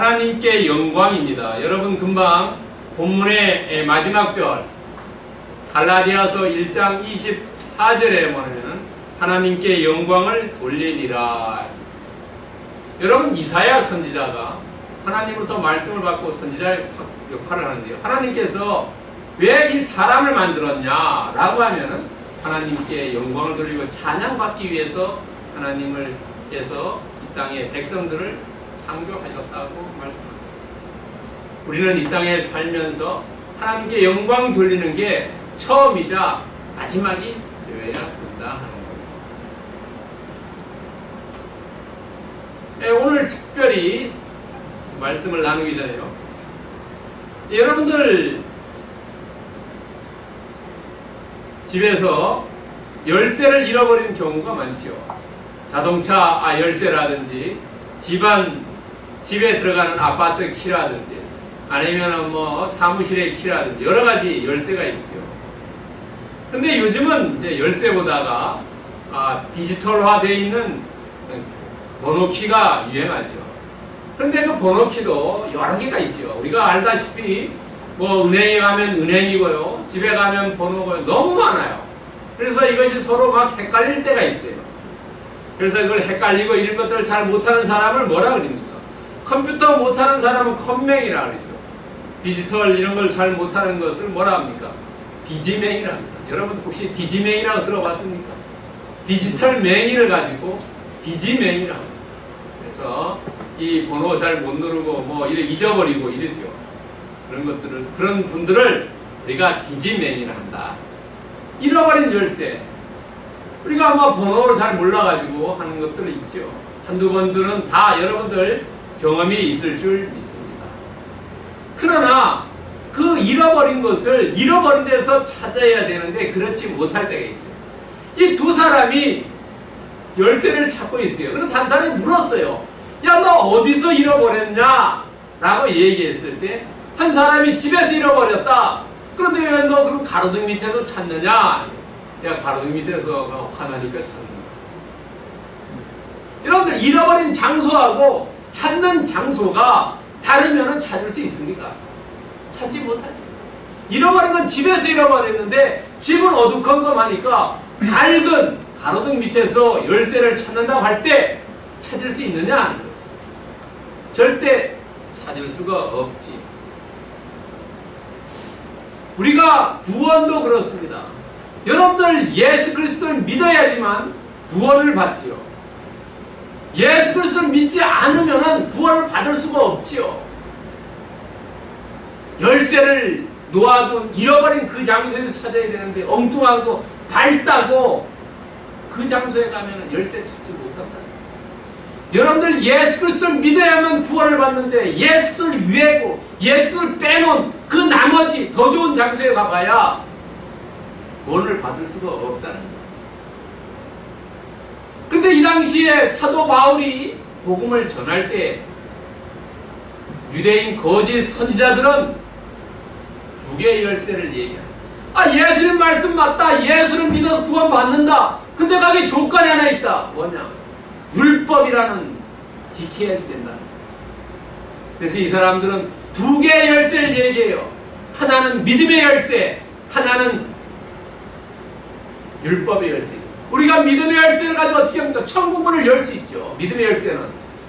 하나님께 영광입니다. 여러분 금방 본문의 마지막 절 갈라디아서 1장 24절에 보면 하나님께 영광을 돌리니라. 여러분 이사야 선지자가 하나님부터 말씀을 받고 선지자의 역할을 하는데요. 하나님께서 왜 이 사람을 만들었냐 라고 하면은 하나님께 영광을 돌리고 찬양받기 위해서 하나님께서 이 땅의 백성들을 창조하셨다고 말씀합니다. 우리는 이 땅에 살면서 하나님께 영광 돌리는 게 처음이자 마지막이 되어야 된다 하는 겁니다. 오늘 특별히 말씀을 나누기 전에요. 여러분들 집에서 열쇠를 잃어버린 경우가 많지요. 자동차 열쇠라든지 집에 들어가는 아파트 키라든지 아니면 뭐 사무실의 키라든지 여러 가지 열쇠가 있죠. 근데 요즘은 이제 열쇠보다가 디지털화 되어 있는 번호키가 유행하죠. 근데 그 번호키도 여러 개가 있죠. 우리가 알다시피 뭐 은행에 가면 은행이고요, 집에 가면 번호고요, 너무 많아요. 그래서 이것이 서로 막 헷갈릴 때가 있어요. 그래서 그걸 헷갈리고 이런 것들을 잘 못하는 사람을 뭐라 그럽니까? 컴퓨터 못하는 사람은 컴맹이라 그러죠. 디지털 이런 걸 잘 못하는 것을 뭐라 합니까? 디지맹이라 합니다. 여러분 혹시 디지맹이라고 들어봤습니까? 디지털 맹이를 가지고 디지맹이라 합니다. 그래서 이 번호 잘 못 누르고 뭐 잊어버리고 이러죠. 그런 분들을 우리가 디지맹이라 한다. 잃어버린 열쇠. 우리가 아마 번호를 잘 몰라가지고 하는 것들이 있죠. 한두 번들은 다 여러분들 경험이 있을 줄 믿습니다. 그러나 그 잃어버린 것을 잃어버린 데서 찾아야 되는데 그렇지 못할 때가 있죠. 이 두 사람이 열쇠를 찾고 있어요. 그래서 한 사람이 물었어요. 야, 너 어디서 잃어버렸냐? 라고 얘기했을 때 한 사람이 집에서 잃어버렸다. 그런데 왜 너 그럼 가로등 밑에서 찾느냐? 야, 가로등 밑에서 화나니까 찾는 거야. 여러분들 잃어버린 장소하고 찾는 장소가 다르면 찾을 수 있습니까? 찾지 못하죠. 잃어버린 건 집에서 잃어버렸는데 집은 어두컴컴하니까 밝은 가로등 밑에서 열쇠를 찾는다고 할 때 찾을 수 있느냐 하는 거죠. 절대 찾을 수가 없지. 우리가 구원도 그렇습니다. 여러분들 예수 그리스도를 믿어야지만 구원을 받지요. 예수 그리스도를 믿지 않으면 구원을 받을 수가 없지요. 열쇠를 놓아둔 잃어버린 그 장소에서 찾아야 되는데 엉뚱하고 밝다고 그 장소에 가면 열쇠 찾지 못한다. 여러분들 예수 그리스도를 믿어야만 구원을 받는데 예수 그리스도를 위하고 예수 그리스도를 빼놓은 그 나머지 더 좋은 장소에 가봐야 구원을 받을 수가 없다는 거예요. 근데 이 당시에 사도 바울이 복음을 전할 때 유대인 거짓 선지자들은 두 개의 열쇠를 얘기합니다. 예수님 말씀 맞다. 예수를 믿어서 구원 받는다. 근데 거기 조건이 하나 있다. 뭐냐? 율법이라는 지켜야 된다는 거죠. 그래서 이 사람들은 두 개의 열쇠를 얘기해요. 하나는 믿음의 열쇠, 하나는 율법의 열쇠. 우리가 믿음의 열쇠를 가지고 어떻게 합니까? 천국문을 열 수 있죠. 믿음의 열쇠는.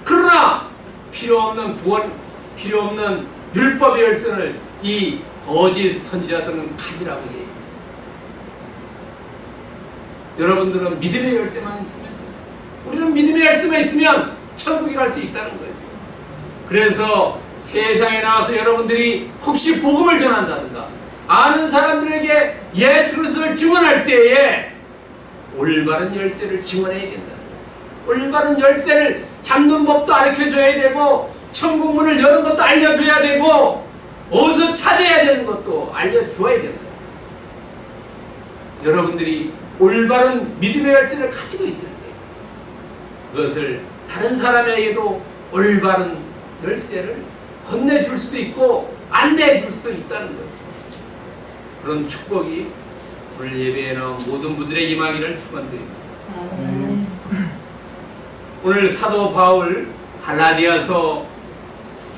그러나 필요 없는 구원, 필요 없는 율법의 열쇠를 이 거짓 선지자들은 가지라고 해요. 여러분들은 믿음의 열쇠만 있으면 돼요. 우리는 믿음의 열쇠만 있으면 천국에 갈 수 있다는 거죠. 그래서 세상에 나와서 여러분들이 혹시 복음을 전한다든가 아는 사람들에게 예수 그리스도를 증언할 때에 올바른 열쇠를 증언해야 된다는 거예요. 올바른 열쇠를 잡는 법도 가르쳐줘야 되고 천국 문을 여는 것도 알려줘야 되고 어디서 찾아야 되는 것도 알려줘야 된다. 여러분들이 올바른 믿음의 열쇠를 가지고 있을 때 그것을 다른 사람에게도 올바른 열쇠를 건네줄 수도 있고 안내해줄 수도 있다는 거죠. 그런 축복이 오늘 예배에 나온 모든 분들에게 임하기를 축원드립니다. 오늘 사도 바울 갈라디아서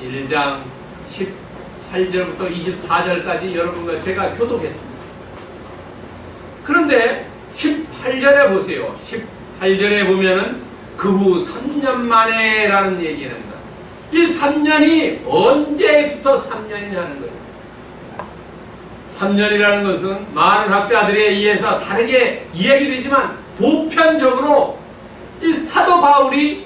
1장 18절부터 24절까지 여러분과 제가 교독했습니다. 그런데 18절에 보세요. 18절에 보면은 그 후 3년 만에 라는 얘기를 합니다. 이 3년이 언제부터 3년이냐는 거예요. 3년이라는 것은 많은 학자들에 의해서 다르게 이야기되지만 보편적으로 이 사도 바울이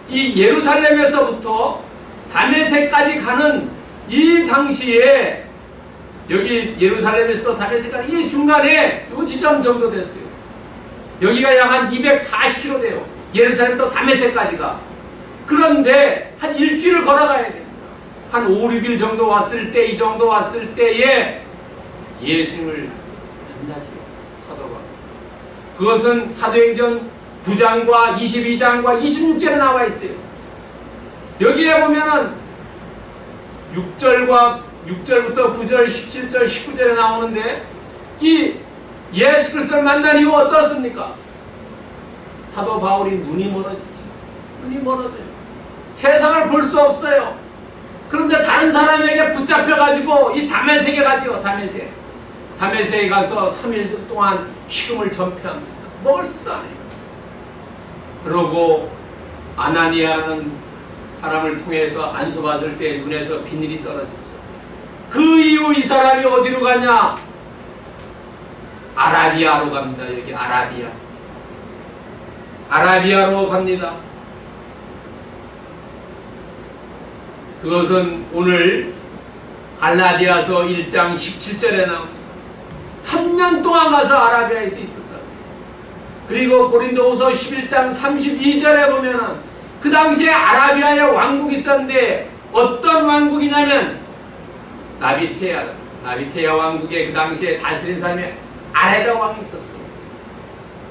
이 예루살렘에서부터 다메섹까지 가는 이 당시에 여기 예루살렘에서 다메섹까지 이 중간에 이 지점 정도 됐어요. 여기가 약 한 240km 돼요. 예루살렘부터 다메섹까지가. 그런데 한 일주일을 걸어가야 됩니다. 한 5, 6일 정도 왔을 때, 이 정도 왔을 때에 예수님을 만나죠. 사도가. 그것은 사도행전 9장과 22장과 26절에 나와 있어요. 여기에 보면은 6절부터 9절, 17절, 19절에 나오는데 이 예수 그리스도를 만난 이후 어떻습니까? 사도 바울이 눈이 멀어지죠. 눈이 멀어져요. 세상을 볼 수 없어요. 그런데 다른 사람에게 붙잡혀가지고 이 다메섹에 가죠. 다메섹에 가서 3일 동안 식음을 전폐합니다. 먹을 수도 안 해요. 그러고 아나니아는 사람을 통해서 안수받을 때 눈에서 비늘이 떨어지죠. 그 이후 이 사람이 어디로 가냐? 아라비아로 갑니다. 여기 아라비아로 갑니다. 그것은 오늘 갈라디아서 1장 17절에 나옵니다. 3년 동안 가서 아라비아에서 있었다. 그리고 고린도후서 11장 32절에 보면은 그 당시에 아라비아에 왕국이 있었는데 어떤 왕국이냐면 나비테아 왕국의 그 당시에 다스린 사람이 아레다 왕이 있었어요.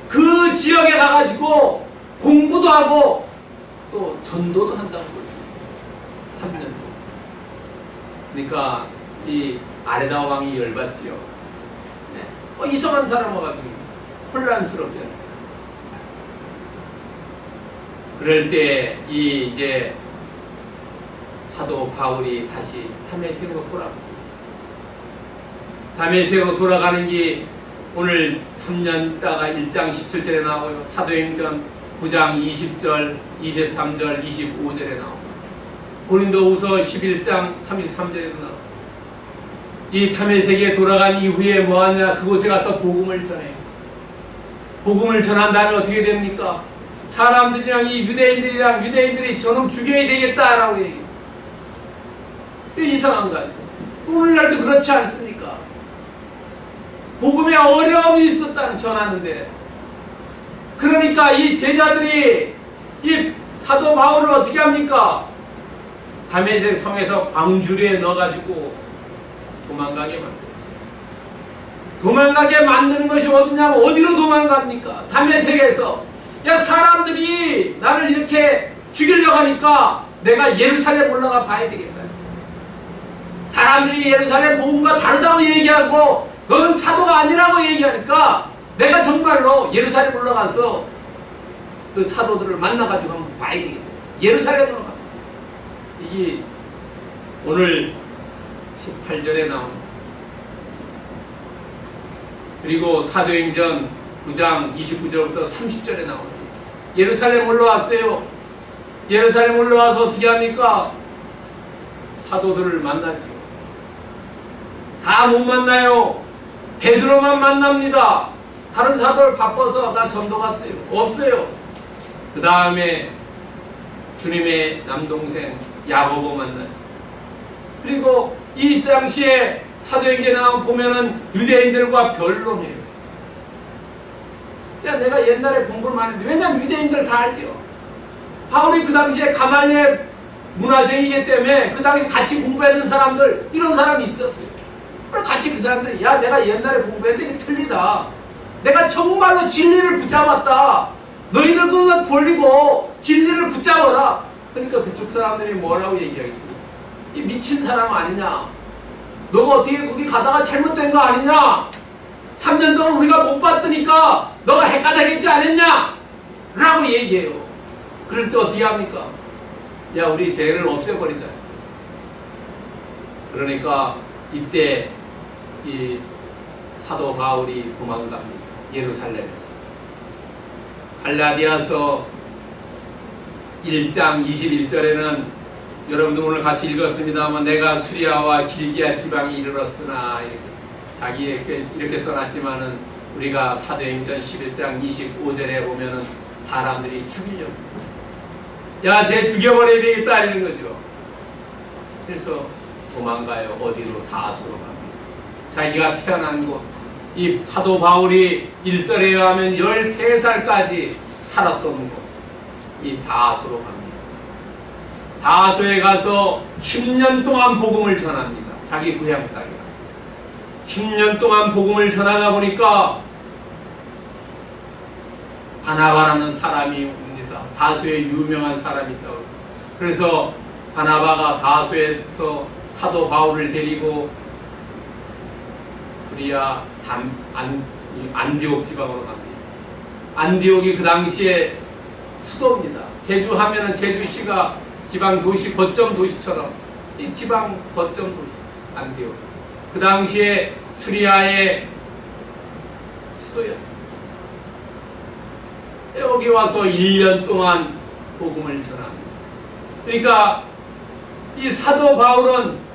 그 지역에 가가지고 공부도 하고 또 전도도 한다고 볼 수 있어요. 3년 동안. 그러니까 이 아레다 왕이 열받지요. 네. 이상한 사람 와가지고 혼란스럽게. 그럴 때 이제 사도 바울이 다시 다메섹으로 돌아갑니다. 다메섹으로 돌아가는 게 오늘 3년 있다가 1장 17절에 나오고요. 사도행전 9장 20절, 23절, 25절에 나옵니다. 고린도후서 11장 33절에도 나옵니다. 이 다메섹에 돌아간 이후에 뭐하냐? 그곳에 가서 복음을 전해요. 복음을 전한 다음에 어떻게 됩니까? 사람들이랑 이 유대인들이 저놈 죽여야 되겠다라고 얘기해요. 이상한 거 같아요. 오늘날도 그렇지 않습니까? 복음에 어려움이 있었다는 전하는데, 그러니까 이 제자들이 이 사도 바울을 어떻게 합니까? 다메섹 성에서 광주리에 넣어가지고 도망가게 만들었어요. 도망가게 만드는 것이 어디냐면 어디로 도망갑니까? 다메섹에서. 야, 사람들이 나를 이렇게 죽이려고 하니까 내가 예루살렘 올라가 봐야 되겠다. 사람들이 예루살렘 복음과 다르다고 얘기하고 너는 사도가 아니라고 얘기하니까 내가 정말로 예루살렘 올라가서 그 사도들을 만나가지고 한번 봐야 되겠다. 예루살렘으로 가. 이게 오늘 18절에 나옵니다. 그리고 사도행전 9장 29절부터 30절에 나옵니다. 예루살렘 올라왔어요. 예루살렘 올라와서 어떻게 합니까? 사도들을 만나죠. 다 못 만나요. 베드로만 만납니다. 다른 사도를 바빠서 나 전도 갔어요. 없어요. 그 다음에 주님의 남동생 야고보 만나죠. 그리고 이 당시에 사도행전에 보면은 유대인들과 변론해요. 야, 내가 옛날에 공부를 많이 했는데, 왜냐면 유대인들 다 알죠. 바울이 그 당시에 가말리엘 문화생이기 때문에 그 당시 같이 공부했던 사람들, 이런 사람이 있었어요. 같이 그 사람들이, 야, 내가 옛날에 공부했는데 이게 틀리다. 내가 정말로 진리를 붙잡았다. 너희들 그거 벌리고 진리를 붙잡아라. 그러니까 그쪽 사람들이 뭐라고 얘기하겠습니까? 이 미친 사람 아니냐? 너가 어떻게 거기 가다가 잘못된 거 아니냐? 3년 동안 우리가 못 봤더니까 너가 헷갈리겠지 않았냐? 라고 얘기해요. 그럴 때 어떻게 합니까? 야, 우리 죄를 없애버리자. 그러니까 이때 이 사도 바울이 도망갑니다. 예루살렘에서. 갈라디아서 1장 21절에는 여러분도 오늘 같이 읽었습니다만 내가 수리아와 길기아 지방에 이르렀으나 자기에게 이렇게 써놨지만은 우리가 사도행전 11장 25절에 보면은 사람들이 죽이려고 야 쟤 죽여버려야 되겠다 이러는 거죠. 그래서 도망가요. 어디로? 다소로 갑니다. 자기가 태어난 곳, 이 사도 바울이 일설에 의하면 13살까지 살았던 곳, 이 다소로 갑니다. 다소에 가서 10년 동안 복음을 전합니다. 자기 고향 땅에 가서 10년 동안 복음을 전하다 보니까 바나바라는 사람이 옵니다. 다소에 유명한 사람이 있다고. 그래서 바나바가 다소에서 사도 바울을 데리고 수리아 안디옥 지방으로 갑니다. 안디옥이 그 당시에 수도입니다. 제주 하면은 제주시가 지방 도시, 거점 도시처럼 이 지방 거점 도시 안디옥. 그 당시에 수리아의 수도였습니다. 여기 와서 1년 동안 복음을 전합니다. 그러니까 이 사도 바울은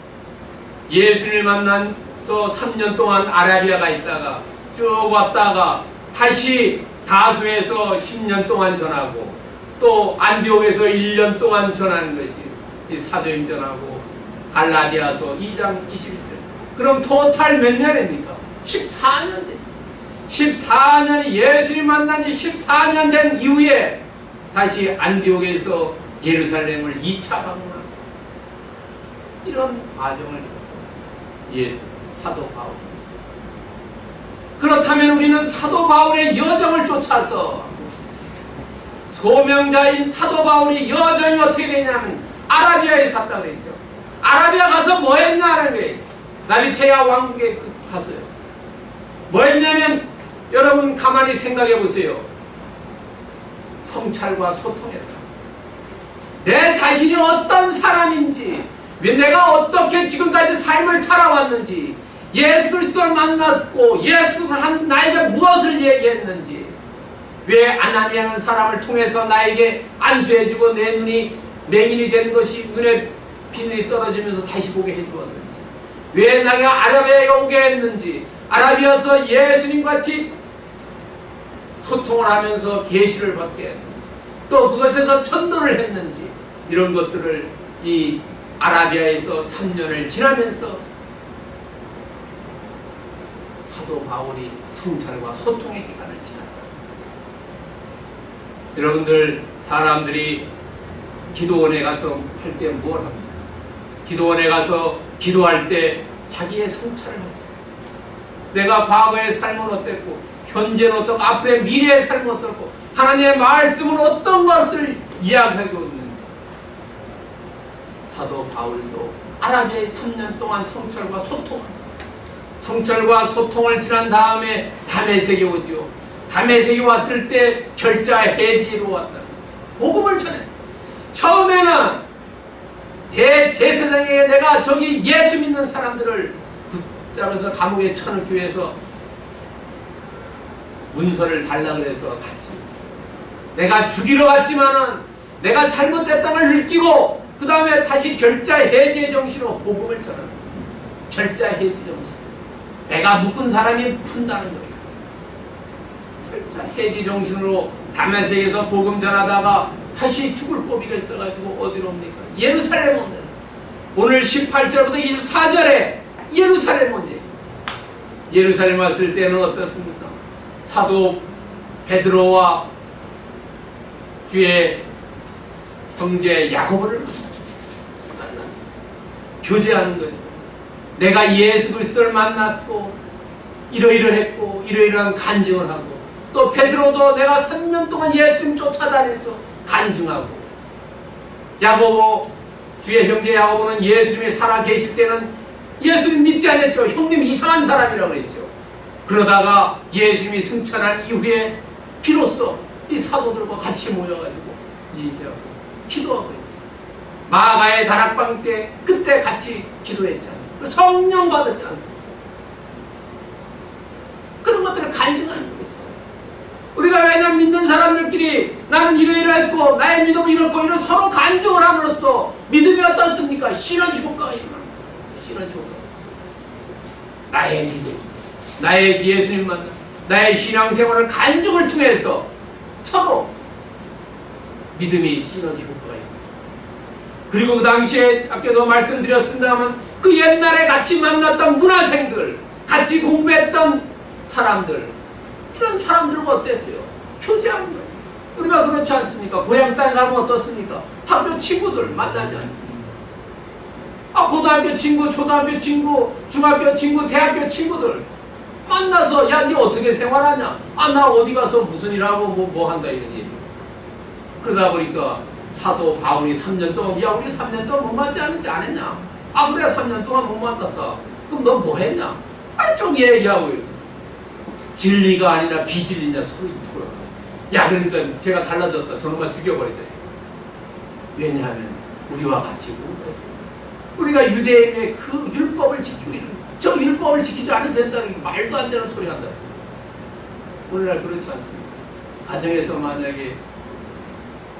예수를 만나서 3년 동안 아라비아가 있다가 쭉 왔다가 다시 다소에서 10년 동안 전하고 또 안디옥에서 1년 동안 전하는 것이 이 사도행전하고 갈라디아서 2장 21절. 그럼 토탈 몇 년입니까? 14년 됐어요. 14년이 예수를 만난 지 14년 된 이후에 다시 안디옥에서 예루살렘을 2차 방문합니다. 이런 과정을 사도 바울. 그렇다면 우리는 사도 바울의 여정을 쫓아서 소명자인 사도 바울이 여정이 어떻게 되냐면 아라비아에 갔다 그랬죠. 아라비아 가서 뭐 했냐는 거예요. 나비테아 왕국에 갔어요. 뭐 했냐면 여러분 가만히 생각해 보세요. 성찰과 소통했다. 내 자신이 어떤 사람인지, 왜 내가 어떻게 지금까지 삶을 살아왔는지, 예수 그리스도를 만났고 예수 그리스도가 나에게 무엇을 얘기했는지, 왜 아나니아라는 사람을 통해서 나에게 안수해주고 내 눈이 맹인이 된 것이 눈에 비늘이 떨어지면서 다시 보게 해주었는지, 왜 내가 아라비아에 오게 했는지, 아라비아서 예수님같이 소통을 하면서 계시를 받게 했는지, 또 그것에서 전도를 했는지, 이런 것들을 이 아라비아에서 3년을 지나면서 사도 바울이 성찰과 소통의 기간을 지났다. 여러분들 사람들이 기도원에 가서 할 때 뭘 합니까? 기도원에 가서 기도할 때 자기의 성찰을 하죠. 내가 과거의 삶은 어땠고 현재는 어떻고 앞으로의 미래의 삶은 어떻고 하나님의 말씀은 어떤 것을 이야기하고 있는지. 사도 바울도 아라비아에 3년 동안 성찰과 소통을 지난 다음에 다메섹에 오지요. 다메섹에 왔을 때 결자 해지로 왔다. 복음을 전해. 처음에는 대제사장에게 내가 저기 예수 믿는 사람들을 붙잡아서 감옥에 쳐넣기 위해서 문서를 달라 그래서 갔지. 내가 죽이러 갔지만은 내가 잘못됐다는 걸 느끼고 그 다음에 다시 결자 해지 정신으로 복음을 전합니다. 결자 해지 정신. 내가 묶은 사람이 푼다는 거예요. 결자 해지 정신으로 다메섹에서 복음 전하다가 다시 죽을 고비가 있어가지고 어디로 옵니까? 예루살렘 옵니다. 오늘 18절부터 24절에 예루살렘 옵니다. 예루살렘 왔을 때는 어떻습니까? 사도 베드로와 주의 형제 야고보를 만났어요. 교제하는 거죠. 내가 예수 그리스도를 만났고 이러이러했고 이러이러한 간증을 하고, 또 베드로도 내가 3년 동안 예수님 쫓아다녀서 간증하고, 야고보 주의 형제 야고보는 예수님이 살아 계실 때는 예수님 믿지 않았죠. 형님 이상한 사람이라고 그랬죠. 그러다가 예수님이 승천한 이후에 비로소 이 사도들과 같이 모여가지고 얘기하고 기도하고 있죠. 마가의 다락방 때 그때 같이 기도했지 않습니까? 성령 받았지 않습니까? 그런 것들을 간증하는 거겠어요. 우리가 왜냐면 믿는 사람들끼리 나는 이러이러했고 나의 믿음은 이렇고 이런 서로 간증을 함으로써 믿음이 어떻습니까? 시너지 효과가 일어납니다. 시너지 효과. 나의 믿음, 나의 예수님 만남, 나의 신앙생활을 간증을 통해서 서로 믿음이 시너지 효과가 있습니다. 그리고 그 당시에 아까도 말씀드렸습니다만 그 옛날에 같이 만났던 문화생들, 같이 공부했던 사람들, 이런 사람들은 어땠어요? 교제하는 거죠. 우리가 그렇지 않습니까? 고향 땅에 가면 어떻습니까? 학교 친구들 만나지 않습니까? 고등학교 친구, 초등학교 친구, 중학교 친구, 대학교 친구들 만나서 야, 니 어떻게 생활하냐? 나 어디 가서 무슨 일하고 뭐 한다 이런 얘기. 그러다 보니까 사도 바울이 3년 동안 야, 우리 3년 동안 못 만지 않지 않았냐? 그래 3년 동안 못 만났다. 그럼 너 뭐 했냐? 쭉 얘기하고 진리가 아니라 비진리냐 소리 돌아. 야, 그러니까 제가 달라졌다. 저놈만 죽여버리자. 왜냐하면 우리와 같이 공부했어요. 우리가 유대인의 그 율법을 지키고 있는, 저 율법을 지키지 않아도 된다는 게 말도 안 되는 소리 한다. 오늘날 그렇지 않습니다. 가정에서 만약에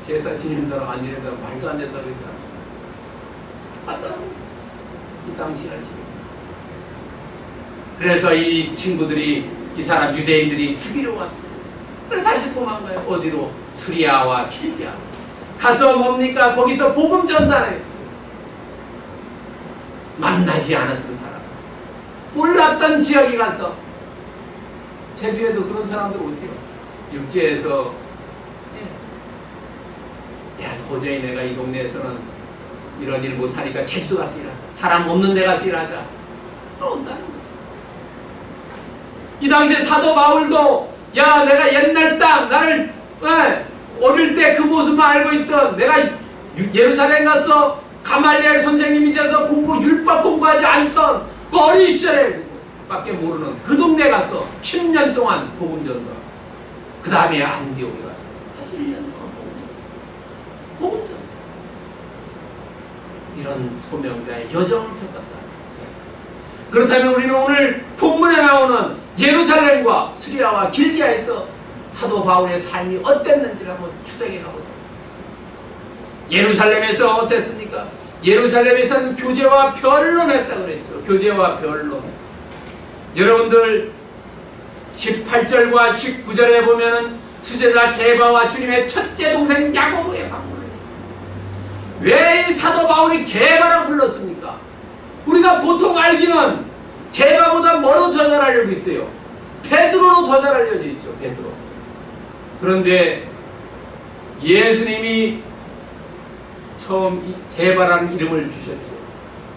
제사 지내는 사람 안 지내는 사람 말도 안 된다고 그러지 않습니다. 맞다. 이 당시나 지금. 그래서 이 친구들이 이 사람 유대인들이 죽이러 왔어요. 그래서 다시 도망가요. 어디로? 수리아와 킬기아. 가서 뭡니까? 거기서 복음 전달해. 만나지 않았던 사람, 몰랐던 지역에 가서, 제주에도 그런 사람들 오지요. 육지에서 야, 도저히 내가 이 동네에서는 이런 일 못하니까 제주도 가서 일하자. 사람 없는 데 가서 일하자. 온다는 거죠. 이 당시에 사도 바울도 야, 내가 옛날 땅, 나를 어릴 때 그 모습만 알고 있던 내가 예루살렘 가서 가말리엘 선생님 밑에서 율법 공부하지 않던 그 어린 시절에 밖에 모르는 그 동네 가서 10년 동안 복음 전도. 그 다음에 안디옥에 가서 다시 1년 동안 복음 전도. 이런 소명자의 여정을 펼쳤다. 그렇다면 우리는 오늘 본문에 나오는 예루살렘과 수리아와 길기아에서 사도 바울의 삶이 어땠는지를 한번 추적해 가보자. 예루살렘에서 어땠습니까? 예루살렘에서는 교제와 변론했다고 그랬죠. 교제와 변론. 여러분들 18절과 19절에 보면은 수제자 게바와 주님의 첫째 동생 야고보의 방문을 했습니다. 왜 사도 바울이 게바라고 불렀습니까? 우리가 보통 알기는 게바보다 뭐로 더 잘 알려져 있어요? 베드로로 더 잘 알려져 있죠. 베드로. 그런데 예수님이 처음 이 게바라는 이름을 주셨죠.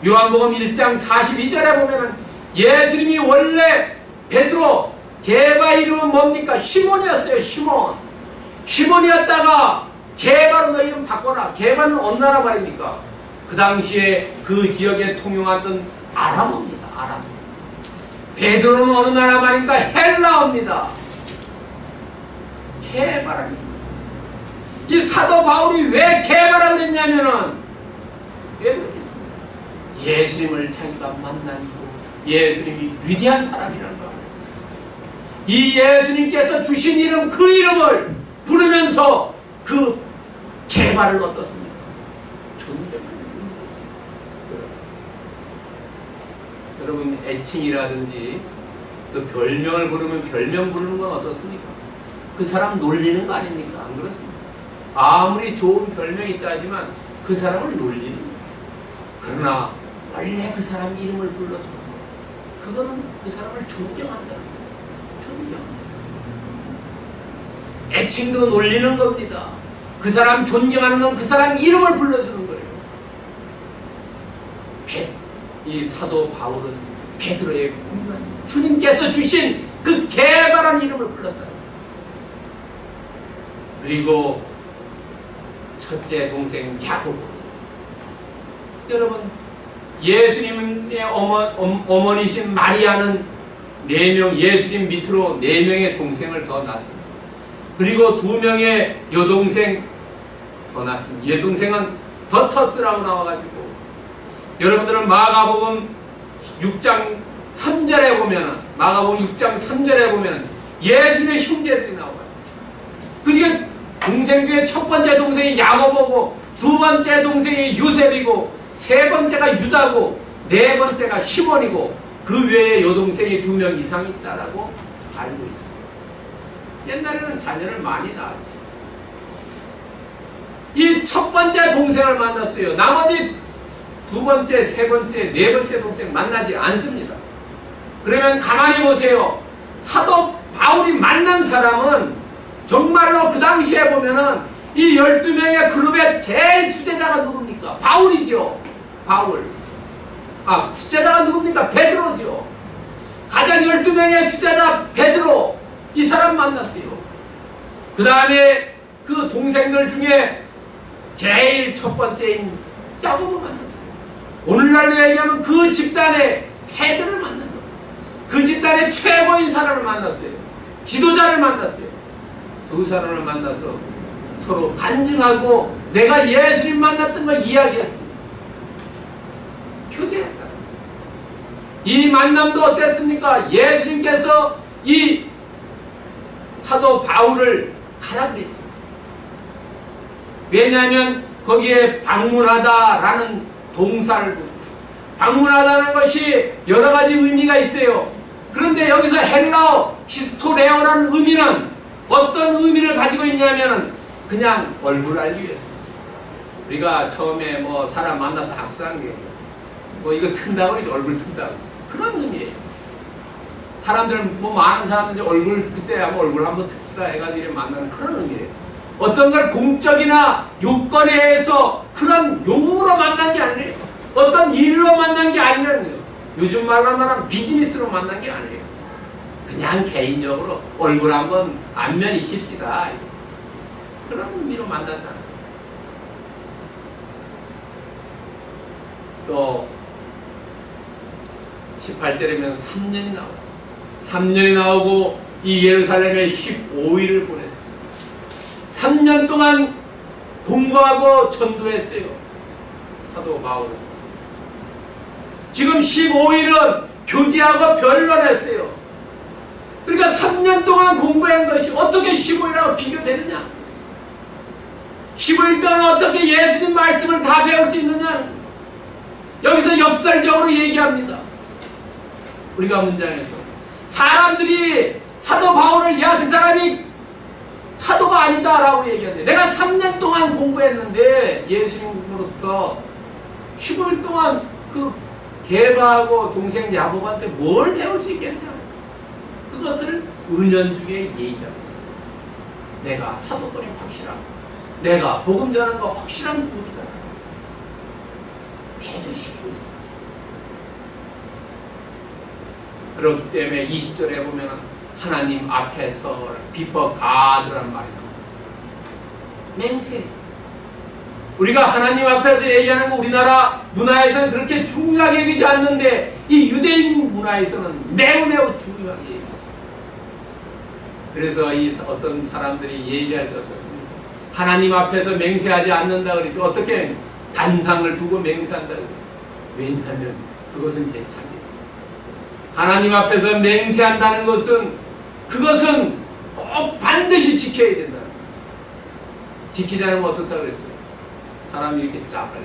요한복음 1장 42절에 보면은 예수님이 원래 베드로 게바 이름은 뭡니까? 시몬이었어요. 시몬이었다가 게바로 너 이름 바꿔라. 게바는 어느 나라 말입니까? 그 당시에 그 지역에 통용하던 아람어입니다. 아람. 베드로는 어느 나라 말입니까? 헬라어입니다. 게바라는 이름. 이 사도 바울이 왜 게바라 그랬냐면은 왜 그랬겠습니까? 예수님을 자기가 만난 이후 예수님이 위대한 사람이라는 거. 이 예수님께서 주신 이름, 그 이름을 부르면서 그 게바를 어떻습니까? 존경하는 의미였습니다. 여러분 애칭이라든지 그 별명을 부르면 별명 부르는 건 어떻습니까? 그 사람 놀리는 거 아닙니까? 안 그렇습니까? 아무리 좋은 별명이 있다 하지만 그 사람을 놀리는 거예요. 그러나 원래 그 사람 이름을 불러주는 거, 그거는 그 사람을 존경한다는 거예요. 존경. 애칭도 놀리는 겁니다. 그 사람 존경하는 건 그 사람 이름을 불러주는 거예요. 이 사도 바울은 베드로의 분명 주님께서 주신 그 게바란 이름을 불렀다. 그리고 첫째 동생 야고보. 여러분 예수님의 어머니신 마리아는 4명, 예수님 밑으로 4명의 동생을 더 낳았습니다. 그리고 2명의 여동생 더 낳았습니다. 여동생은 더터스라고 나와가지고, 여러분들은 마가복음 6장 3절에 보면은, 마가복음 6장 3절에 보면은 예수님의 형제들이 나와요. 그게 동생 중에 첫 번째 동생이 야고보고, 두 번째 동생이 요셉이고, 세 번째가 유다고, 네 번째가 시몬이고, 그 외에 여동생이 2명 이상 있다라고 알고 있습니다. 옛날에는 자녀를 많이 낳았지. 이 첫 번째 동생을 만났어요. 나머지 두 번째, 세 번째, 네 번째 동생 만나지 않습니다. 그러면 가만히 보세요. 사도 바울이 만난 사람은 정말로 그 당시에 보면은 이 12명의 그룹의 제일 수제자가 누굽니까? 바울이죠. 바울. 수제자가 누굽니까? 베드로죠. 가장 12명의 수제자 베드로. 이 사람 만났어요. 그 다음에 그 동생들 중에 제일 첫 번째인 야고보 만났어요. 오늘날로 얘기하면 그 집단의 헤드를 만난 거예요. 그 집단의 최고인 사람을 만났어요. 지도자를 만났어요. 두 사람을 만나서 서로 간증하고 내가 예수님 만났던 걸 이야기했어요. 교제했다. 이 만남도 어땠습니까? 예수님께서 이 사도 바울을 가라 그랬죠. 왜냐하면 거기에 방문하다라는 동사를 붙여. 방문하다는 것이 여러 가지 의미가 있어요. 그런데 여기서 헬라어 히스토레오라는 의미는 어떤 의미를 가지고 있냐면 그냥 얼굴 알기 위해서. 우리가 처음에 뭐 사람 만나서 악수하는 게 뭐 이거 튼다고 그러죠. 얼굴 튼다고. 그런 의미예요. 사람들 뭐 많은 사람들이 얼굴 그때 한번 얼굴 한번 틉시다 해가지고 이렇게 만나는 그런 의미예요. 어떤 걸 공적이나 요건에 의해서 그런 용으로 만난 게 아니에요. 어떤 일로 만난 게 아니라는 거예요. 요즘 말로 말하면 비즈니스로 만난 게 아니에요. 그냥 개인적으로 얼굴 한번 안면 익힙시다. 그런 의미로 만났다는 거예요. 또 18절이면 3년이 나와요. 3년이 나오고 이 예루살렘에 15일을 보냈어요. 3년 동안 공부하고 전도했어요. 사도 바울은. 지금 15일은 교제하고 변론했어요. 그러니까 3년 동안 공부한 것이 어떻게 15일하고 비교되느냐? 15일 동안 어떻게 예수님 말씀을 다 배울 수 있느냐? 여기서 역설적으로 얘기합니다. 우리가 문장에서 사람들이 사도 바울을 야 그 사람이 사도가 아니다 라고 얘기하는데 내가 3년 동안 공부했는데 예수님으로부터 15일 동안 그 게바하고 동생 야고보한테 뭘 배울 수 있겠냐. 그것을 은연중에 얘기하고 있어요. 내가 사도권이 확실하고 내가 복음 전하는 거 확실한 부분이다. 대조시키고 있어요. 그렇기 때문에 20절에 보면 하나님 앞에서 before God라는 말이 나옵니다. 맹세. 우리가 하나님 앞에서 얘기하는 거 우리나라 문화에서는 그렇게 중요하게 얘기하지 않는데 이 유대인 문화에서는 매우 중요하게 얘기하죠. 그래서 이 어떤 사람들이 얘기할 때 어떻습니까? 하나님 앞에서 맹세하지 않는다 그러죠. 어떻게 단상을 두고 맹세한다 그러죠. 왜냐하면 그것은 괜찮아요. 하나님 앞에서 맹세한다는 것은 그것은 꼭 반드시 지켜야 된다. 지키지 않으면 어떻다 그랬어요? 사람이 이렇게 짜발려.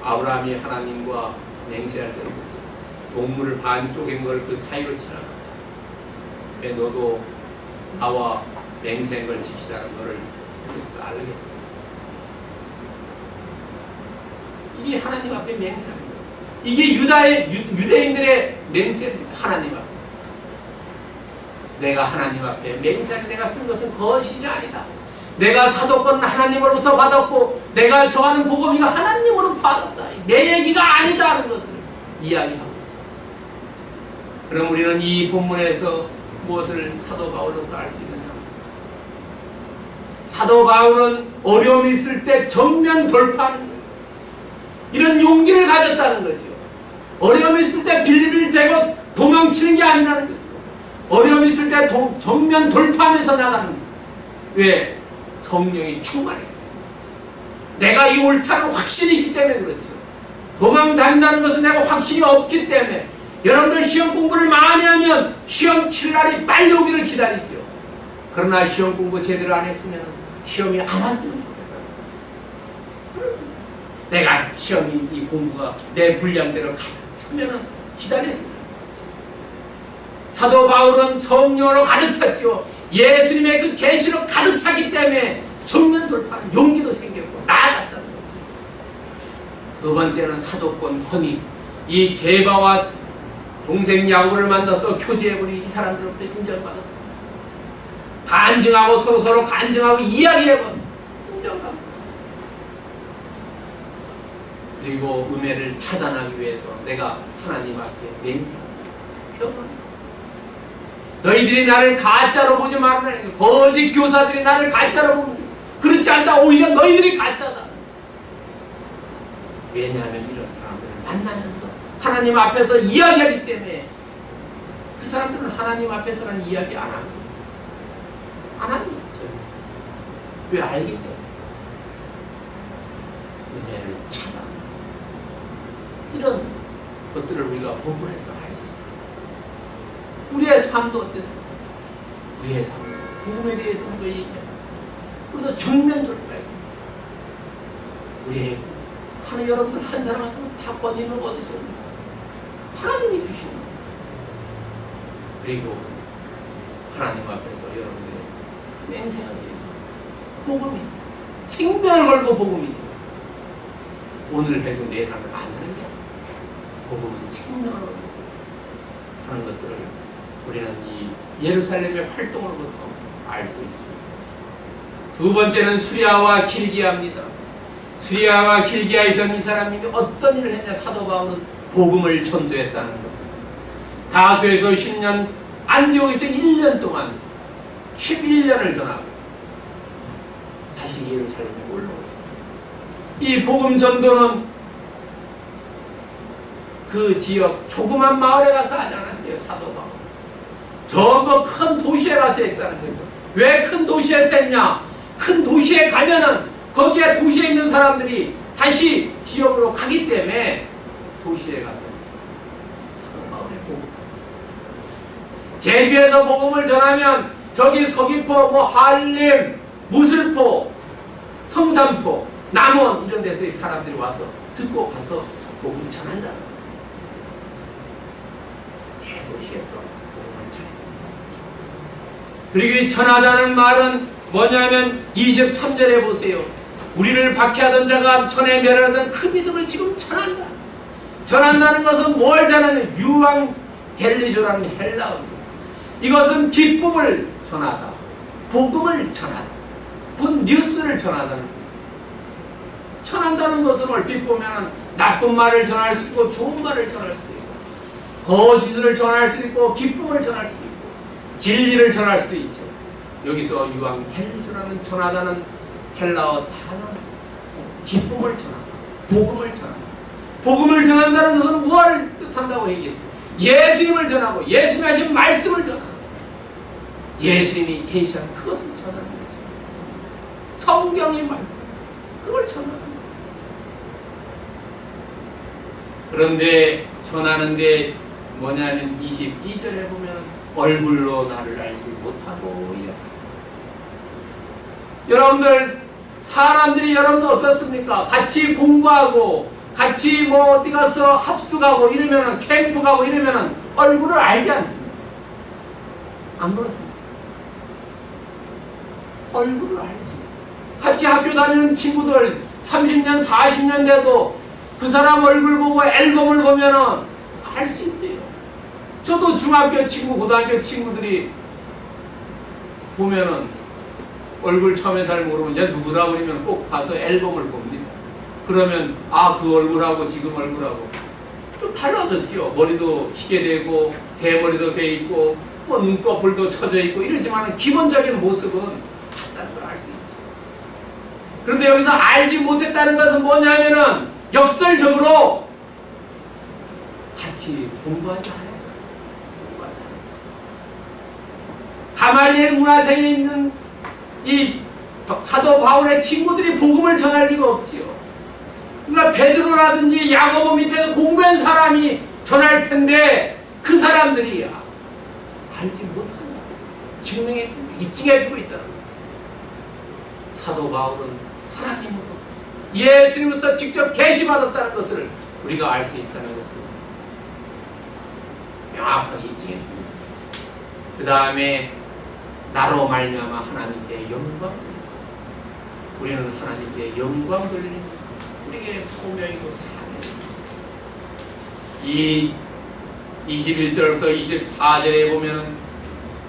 아브라함이 하나님과 맹세할 때 어땠어요? 동물을 반 쪼갠 걸 그 사이로 지나갔죠. 왜 너도 나와 맹세한 걸 지키자는 거를 이렇게 자르겠다. 이게 하나님 앞에 맹세합니다. 이게 유대인들의 맹세입니다. 하나님 앞에. 내가 하나님 앞에 맹세하는 내가 쓴 것은 거짓이 아니다. 내가 사도권 하나님으로부터 받았고 내가 정하는 복음이가 하나님으로부터 받았다. 내 얘기가 아니다 하는 것을 이야기하고 있습니다. 그럼 우리는 이 본문에서 무엇을 사도 바울로부터 알 수 있느냐? 사도 바울은 어려움이 있을 때 정면 돌파하는 거예요. 이런 용기를 가졌다는 거죠. 어려움이 있을 때 빌빌대고 도망치는 게 아니라는 거죠. 어려움이 있을 때 정면 돌파하면서 나가는 거예요. 왜? 성령이 충만해. 내가 이 옳다는 확신이 있기 때문에 그렇죠. 도망 다닌다는 것은 내가 확신이 없기 때문에 여러분들 시험 공부를 많이 하면 시험 칠 날이 빨리 오기를 기다리죠. 그러나 시험 공부 제대로 안 했으면 시험이 안 왔으면 좋겠다. 내가 시험이 이 공부가 내 분량대로 가득 차면은 기다려진다. 사도 바울은 성령으로 가득 찼지요. 예수님의 그 계시로 가득 찼기 때문에 정면 돌파하는 용기도 생겼고 나아갔다는 거예요. 두 번째는 사도권 권위. 이 게바와 동생 야고보를 만나서 교제해보니 이 사람들로부터 인정받았다. 간증하고 서로 간증하고 이야기해보니 인정받았다. 그리고 음해를 차단하기 위해서 내가 하나님 앞에 맹세한다. 표현한다. 너희들이 나를 가짜로 보지 말라는 거예요. 거짓 교사들이 나를 가짜로 보는 거예요. 그렇지 않다. 오히려 너희들이 가짜다. 왜냐하면 이런 사람들을 만나면서 하나님 앞에서 이야기하기 때문에 그 사람들은 하나님 앞에서는 이야기 안 하고 안 합니다. 왜 알기 때문에 은혜를 차단 이런 것들을 우리가 본문에서 알 수 있어요. 우리의 삶도 어땠어요? 우리의 삶 복음에 대해서 우리가 얘기해요. 우리도 정면 돌파해요. 우리의 하나님 여러분들 한 사람한테는 다 권위는 어디서 옵니까? 하나님이 주시는 거예요. 그리고 하나님 앞에서 여러분들의 맹세가 돼요. 복음이 생명을 걸고 복음이죠. 오늘 해도 내일 하면 안 하는 게 아니에요. 복음은 생명을 걸고 하는 것들을 우리는 이 예루살렘의 활동으로부터 알 수 있습니다. 두 번째는 수리아와 길기아입니다. 수리아와 길기아에서 이 사람이 어떤 일을 했냐? 사도 바울은 복음을 전도했다는 겁니다. 다소에서 10년, 안디옥에서 1년 동안 11년을 전하고 다시 예루살렘에 올라오죠. 이 복음 전도는 그 지역 조그만 마을에 가서 하지 않았어요. 사도 바울 전부 큰 도시에 가서 했다는 거죠. 왜 큰 도시에서 했냐? 큰 도시에 가면은 거기에 도시에 있는 사람들이 다시 지역으로 가기 때문에 도시에 가서 했어요. 사도 바울의 복음. 제주에서 복음을 전하면 저기 서귀포, 한림, 무술포, 성산포, 남원 이런 데서의 사람들이 와서 듣고 가서 복음을 전한다. 대도시에서 복음을 전한다. 그리고 이 전하다는 말은 뭐냐면 23절에 보세요. 우리를 박해하던 자가 전에 멸하던 그 믿음을 지금 전한다. 전한다는 것은 뭘 전하는? 유앙겔리조라는 헬라어입니다. 이것은 기쁨을 전하다. 복음을 전하다. 굿뉴스를 전하다는 거예요. 전한다는 것은 얼핏 보면 나쁜 말을 전할 수 있고 좋은 말을 전할 수도 있고 거짓을 전할 수 있고 기쁨을 전할 수도 있고 진리를 전할 수도 있죠. 여기서 유앙겔리조라는 전하다는 헬라어 단어 기쁨을 전하다. 복음을 전하다. 복음을 전한다는 것은 무엇을 뜻한다고 얘기했습니다. 예수님을 전하고 예수님이 하신 말씀을 전하고 예수님이 계시한 그것을 전하는 거죠. 성경의 말씀 그걸 전하는 거예요. 그런데 전하는데 뭐냐면 22절에 보면 얼굴로 나를 알지 못하고 이래. 여러분들 사람들이 여러분들 어떻습니까? 같이 공부하고 같이 뭐 어디 가서 합숙 가고 이러면은 캠프 가고 이러면은 얼굴을 알지 않습니까? 안 그렇습니까? 얼굴을 알지. 같이 학교 다니는 친구들 30년 40년 돼도 그 사람 얼굴 보고 앨범을 보면은 알 수 있어요. 저도 중학교 친구 고등학교 친구들이 보면은 얼굴 처음에 잘 모르면 얘 누구라 그러면 꼭 가서 앨범을 봅니다. 그러면 아 그 얼굴하고 지금 얼굴하고 좀 달라졌지요. 머리도 희게 되고 대머리도 돼 있고 뭐 눈꺼풀도 쳐져 있고 이러지만 기본적인 모습은 같다는 걸 알 수 있죠. 그런데 여기서 알지 못했다는 것은 뭐냐면은 역설적으로 같이 공부하지 않아요. 공부하지 않아요. 가말리엘 문화생에 있는 이 사도 바울의 친구들이 복음을 전할 리가 없지요. 그러니까 베드로라든지 야고보 밑에서 공부한 사람이 전할 텐데 그 사람들이 알지 못한다. 증명해주고 입증해주고 있다. 사도 바울은 하나님으로 예수님부터 직접 계시받았다는 것을 우리가 알 수 있다는 것을 명확하게 입증해줍니다. 그 다음에 나로 말미암아 하나님께 영광 돌리는, 우리는 하나님께 영광 돌리는 우리에게 소명이고 사명입니다. 이 21절에서 24절에 보면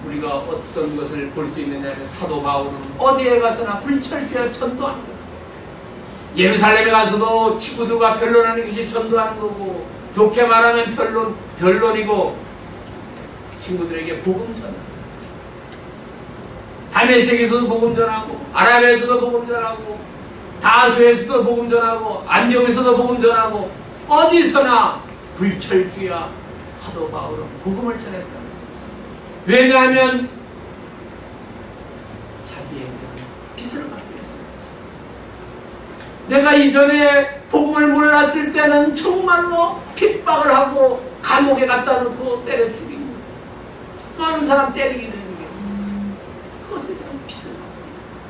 우리가 어떤 것을 볼 수 있느냐면 사도 바울은 어디에 가서나 불철주야 전도하는 거죠. 예루살렘에 가서도 친구들과 변론하는 것이 전도하는 거고, 좋게 말하면 변론이고, 친구들에게 복음 전하고, 다메섹에서도 복음 전하고, 아랍에서도 복음 전하고, 다수에서도 복음 전하고, 안디옥에서도 복음 전하고, 어디서나 불철주야 사도 바울은 복음을 전했다는 거죠. 왜냐하면 자기의 빚을 갚기 위해서입니다. 내가 이전에 복음을 몰랐을 때는 정말로 핍박을 하고 감옥에 갖다 놓고 때려 죽이고 많은 사람 때리게 되는 게 그것에 대한 빚을 갚기 위해서.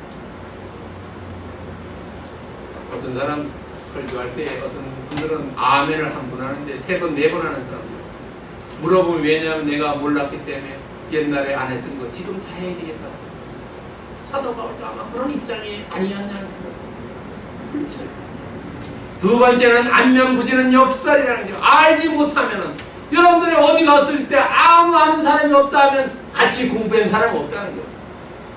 어떤 사람 설교할 때 어떤 분들은 아멘을 한 번 하는데 세 번, 네 번 하는 사람들 있어요. 물어보면 왜냐하면 내가 몰랐기 때문에 옛날에 안 했던 거 지금 다 해야 되겠다고. 사도 바울도 아마 그런 입장이 아니었냐는 생각이 들어요. 두 번째는 안면부지는 역설이라는 거. 알지 못하면은 여러분들이 어디 갔을 때 아무 아는 사람이 없다 하면 같이 공부한 사람 없다는 거죠.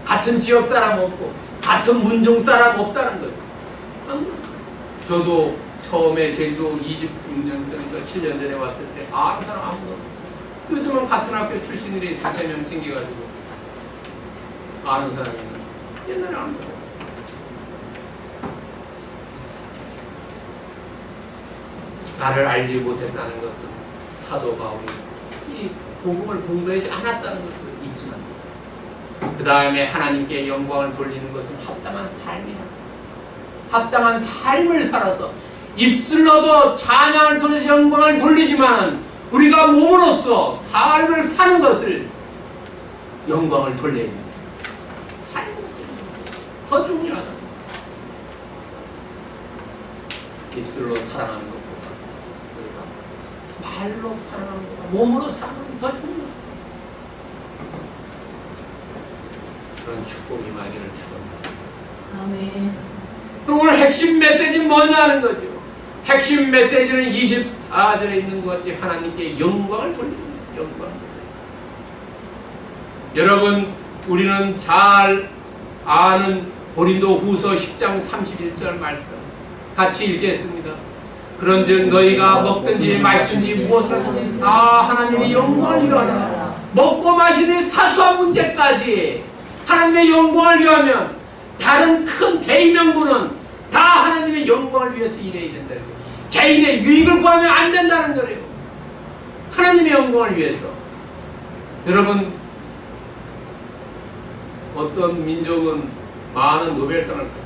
같은 지역 사람 없고 같은 문종 사람 없다는 거죠. 저도 처음에 제주도 26년 전인가 7년 전에 왔을 때 아는 사람 아무도 없었어요. 요즘은 같은 학교 출신들이 5-3명 생겨가지고 아는 사람이 있는데 옛날에 아무도 없어요. 나를 알지 못했다는 것은 사도 바울이 이 복음을 공부하지 않았다는 것을 입증합니다. 그 다음에 하나님께 영광을 돌리는 것은 합당한 삶이다. 합당한 삶을 살아서 입술로도 찬양을 통해서 영광을 돌리지만 우리가 몸으로써 삶을 사는 것을 영광을 돌려야 됩니다. 삶으로서 더 중요하다. 입술로 사랑하는 것보다 우리가 말로 사랑하는 것보다 몸으로 사랑하는 게 더 중요하다. 그런 축복이 임하기를 축원합니다. 아멘. 그럼 오늘 핵심 메시지는 뭐냐 하는 거죠. 핵심 메시지는 24절에 있는 것 같이 하나님께 영광을 돌리는 거죠. 영광을 돌리는. 여러분, 우리는 잘 아는 고린도 후서 10장 31절 말씀 같이 읽겠습니다. 그런즉 너희가 먹든지 마시든지 무엇을 하든지 다 하나님의 영광을 위하라. 먹고 마시는 사소한 문제까지 하나님의 영광을 위하면 다른 큰 대의명분은 다 하나님의 영광을 위해서 일해야 된다는 거예요. 개인의 유익을 구하면 안 된다는 거예요. 하나님의 영광을 위해서. 여러분, 어떤 민족은 많은 노벨상을 타죠.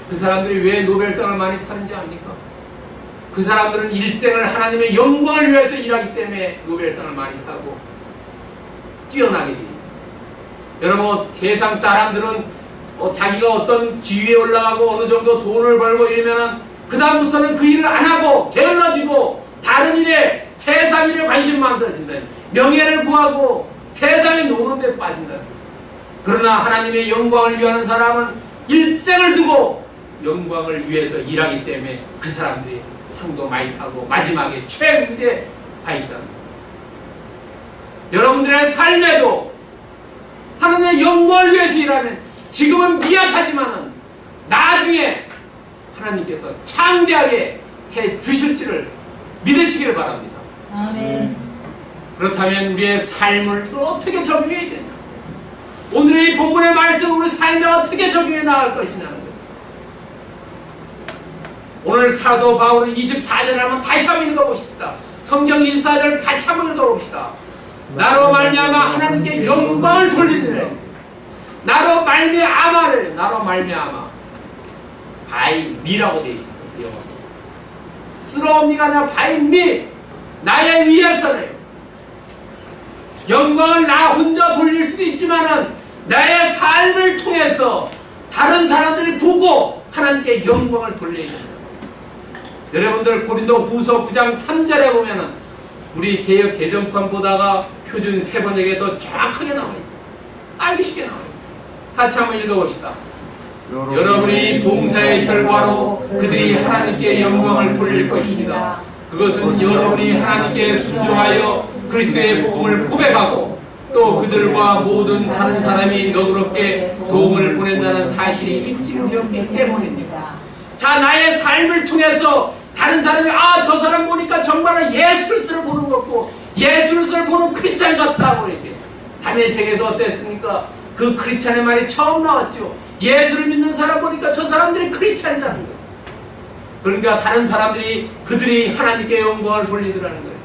그 사람들이 왜 노벨상을 많이 타는지 압니까? 그 사람들은 일생을 하나님의 영광을 위해서 일하기 때문에 노벨상을 많이 타고 뛰어나게 되어 있습니다. 여러분, 세상 사람들은 자기가 어떤 지위에 올라가고 어느 정도 돈을 벌고 이러면은 그 다음부터는 그 일을 안 하고 게을러지고 다른 일에, 세상 일에 관심만 떨어진다. 명예를 구하고 세상에 노는 데 빠진다. 그러나 하나님의 영광을 위하는 사람은 일생을 두고 영광을 위해서 일하기 때문에 그 사람들이 상도 많이 타고 마지막에 최고에 가 있다는 거예요. 여러분들의 삶에도 하나님의 영광을 위해서 일하면 지금은 미약하지만은 나중에 하나님께서 창대하게 해 주실지를 믿으시기를 바랍니다. 아멘. 그렇다면 우리의 삶을 이걸 어떻게 적용해야 되냐? 오늘의 이 본문의 말씀을 우리 삶에 어떻게 적용해 나갈 것이냐는 거죠. 오늘 사도 바울은 24절을 한번 다시 한번 읽어보십시다. 성경 24절을 같이 한번 읽어봅시다. 나로 말미암아 하나님께 영광을 돌리느라 나로 말미암아를 나로 말미암아 바이 미라고 되어 있습니다. 쑥스러움이가 아니라 바인니 나에 의해서는 영광을 나 혼자 돌릴 수도 있지만은 나의 삶을 통해서 다른 사람들이 보고 하나님께 영광을 돌려야 됩니다. 여러분들 고린도 후서 9장 3절에 보면은 우리 개역 개정판 보다가 표준 세번역에 더 정확하게 나와 있어요. 알기 쉽게 나와 있어요. 같이 한번 읽어봅시다. 여러분이 봉사의 결과로 그들이 하나님께 영광을 돌릴 것입니다. 그것은 여러분이 하나님께 순종하여 그리스도의 복음을 고백하고 또 그들과 모든 다른 사람이 너그럽게 도움을 보낸다는 사실이 입증되었기 때문입니다. 자, 나의 삶을 통해서 다른 사람이 저 사람 보니까 정말 예수를 보는 것 같고 예수를 보는 크리스찬 같다고 이제 담에색에서 어땠습니까? 그 크리스찬의 말이 처음 나왔죠. 예수를 믿는 사람 보니까 저 사람들이 크리스찬이라는 거예요. 그러니까 다른 사람들이 그들이 하나님께 영광을 돌리더라는 거예요.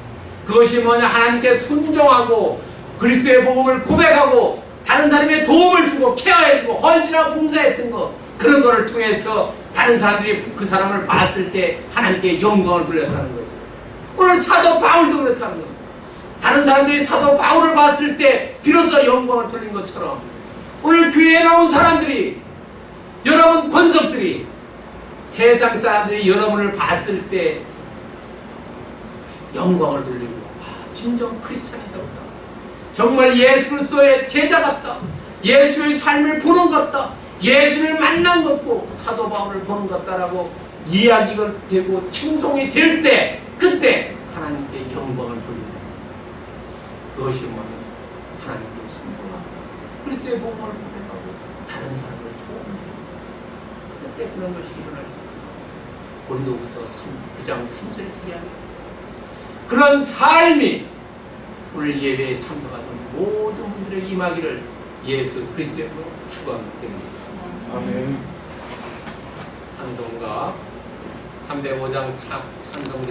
그것이 뭐냐? 하나님께 순종하고 그리스도의 복음을 고백하고 다른 사람의 도움을 주고 케어해주고 헌신하고 봉사했던 거, 그런 거를 통해서 다른 사람들이 그 사람을 봤을 때 하나님께 영광을 돌렸다는 거죠. 오늘 사도 바울도 그렇다는 거예요. 다른 사람들이 사도 바울을 봤을 때 비로소 영광을 돌린 것처럼 오늘 교회에 나온 사람들이, 여러분 권석들이, 세상 사람들이 여러분을 봤을 때 영광을 돌리고 진정 크리스찬이다. 정말 예수 그리스도의 제자 같다. 예수의 삶을 보는 것 같다. 예수를 만난 것 같고 사도 바울을 보는 것 같다라고 이야기가 되고 칭송이 될 때, 그때 하나님께 영광을 돌린다. 그것이 뭐냐? 하나님께 순종하고 그리스도의 복음을 고백하고 다른 사람을 도움을 주고, 그때 그런 것이 일어날 수 있다. 고린도후서 9장 3절에서 이야기합니다. 그런 삶이 오늘 예배에 참석하는 모든 분들에게 임하기를 예수 그리스도의 이름으로 축원드립니다. 아멘. 찬송가 305장 찬송